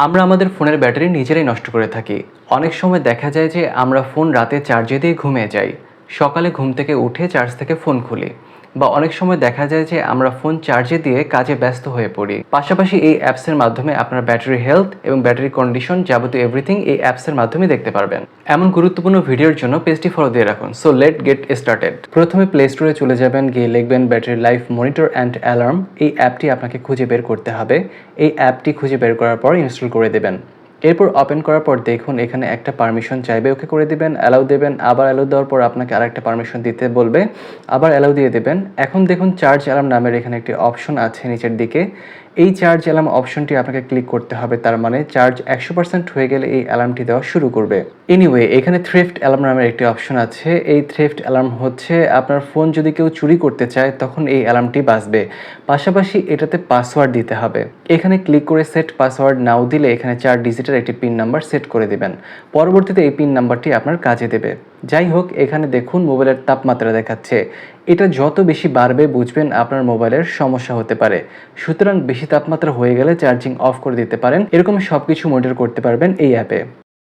আমরা আমাদের ফোনের ব্যাটারি নিজেরাই নষ্ট করে থাকি। অনেক সময় দেখা যায় যে আমরা ফোন রাতে চার্জে দিয়ে ঘুমিয়ে যাই, সকালে ঘুম থেকে উঠে চার্জ থেকে ফোন খুলি, বা অনেক সময় দেখা যায় যে আমরা ফোন চার্জে দিয়ে কাজে ব্যস্ত হয়ে পড়ি। পাশাপাশি এই অ্যাপসের মাধ্যমে আপনার ব্যাটারি হেলথ এবং ব্যাটারি কন্ডিশন যাবতীয় এভরিথিং এই অ্যাপসের মাধ্যমে দেখতে পারবেন। এমন গুরুত্বপূর্ণ ভিডিওর জন্য পেজটি ফলো দিয়ে রাখুন। So late get started. প্রথমে প্লে স্টোরে চলে যাবেন, গিয়ে লিখবেন battery life monitor and alarm. এই অ্যাপটি আপনাকে খুঁজে বের করতে হবে। এই অ্যাপটি খুঁজে বের করার পর ইনস্টল করে দেবেন। এরপর ওপেন করার পর দেখুন এখানে একটা পারমিশন চাইবে, ওকে করে দিবেন, অ্যালাউ দেবেন। আবার অ্যালাউ দেওয়ার পর আপনাকে আরেকটা পারমিশন দিতে বলবে, আবার অ্যালাউ দিয়ে দেবেন। এখন দেখুন চার্জ অ্যালার্ম নামের এখানে একটি অপশন আছে নিচের দিকে। এই চার্জ অ্যালার্ম অপশনটি আপনাকে ক্লিক করতে হবে, তার মানে চার্জ 100% হয়ে গেলে এই অ্যালার্মটি দেওয়া শুরু করবে। এনিওয়ে, এখানে থ্রেফট অ্যালার্ম নামের একটি অপশন আছে। এই থ্রেফট অ্যালার্ম হচ্ছে আপনার ফোন যদি কেউ চুরি করতে চায় তখন এই অ্যালার্মটি বাজবে। পাশাপাশি এটাতে পাসওয়ার্ড দিতে হবে। এখানে ক্লিক করে সেট পাসওয়ার্ড নাও দিলে এখানে 4 ডিজিটের একটি পিন নাম্বার সেট করে দিবেন। পরবর্তীতে এই পিন নাম্বারটি আপনার কাজে দেবে। যাই হোক, এখানে দেখুন মোবাইলের তাপমাত্রা দেখাচ্ছে। এটা যত বেশি বাড়বে বুঝবেন আপনার মোবাইলের সমস্যা হতে পারে। সুতরাং বেশি তাপমাত্রা হয়ে গেলে চার্জিং অফ করে দিতে পারেন। এরকম সবকিছু মনিটর করতে পারবেন এই অ্যাপে।